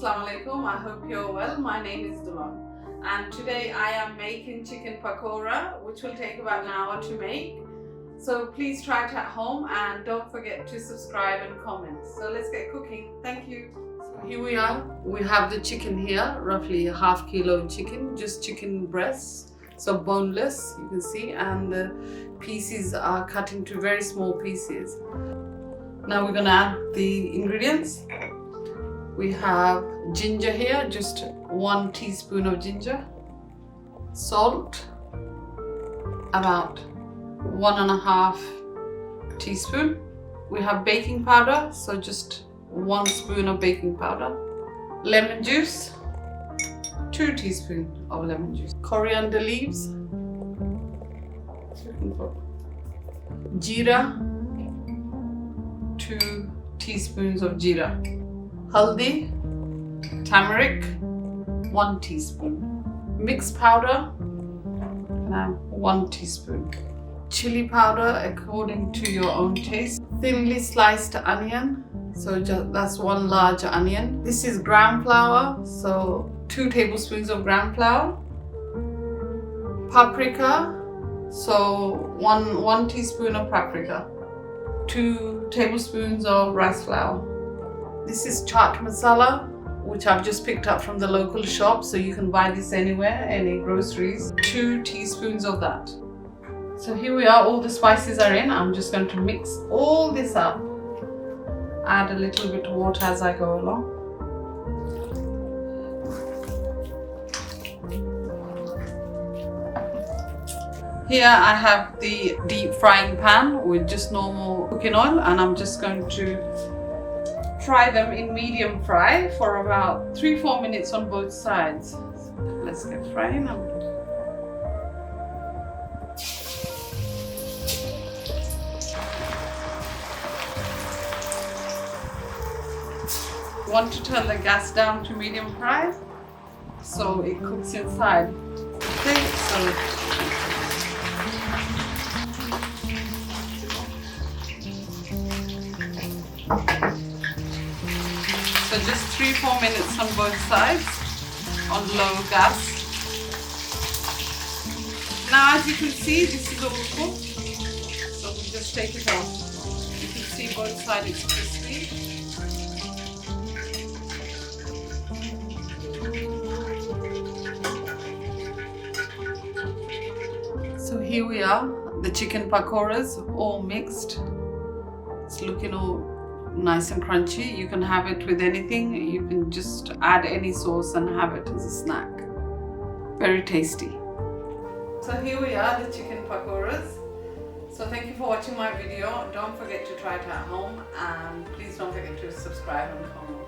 Assalamu alaikum. I hope you're well. My name is Dolon and today I am making chicken pakora, which will take about an hour to make. So please try it at home and don't forget to subscribe and comment. So let's get cooking. Thank you. So here we are. We have the chicken here, roughly a half kilo of chicken, just chicken breasts. So boneless, you can see, and the pieces are cut into very small pieces. Now we're gonna add the ingredients. We have ginger here, just 1 teaspoon of ginger. Salt, about 1.5 teaspoon. We have baking powder, so just 1 spoon of baking powder. Lemon juice, 2 teaspoons of lemon juice. Coriander leaves. Jeera, 2 teaspoons of jeera. Holdi, Tumeric, 1 teaspoon. Mixed powder, 1 teaspoon. Chili powder according to your own taste. Thinly sliced onion, so that's 1 large onion. This is gram flour, so 2 tablespoons of gram flour. Paprika, so 1 teaspoon of paprika. 2 tablespoons of rice flour. This is Chaat Masala, which I've just picked up from the local shop, so you can buy this anywhere, any groceries. 2 teaspoons of that. So here we are, all the spices are in. I'm just going to mix all this up. Add a little bit of water as I go along. Here I have the deep frying pan with just normal cooking oil, and I'm just going to fry them in medium fry for about 3-4 minutes on both sides. So let's get frying them. Want to turn the gas down to medium fry so it cooks inside. Okay, so just 3-4 minutes on both sides on low gas. Now as you can see, this is all cooked, so we just take it off. You can see both sides it's crispy. So here we are, the chicken pakoras all mixed. It's looking all nice and crunchy. You can have it with anything. You can just add any sauce and have it as a snack. Very tasty. So here we are, the chicken pakoras. So thank you for watching my video. Don't forget to try it at home, and please don't forget to subscribe and comment.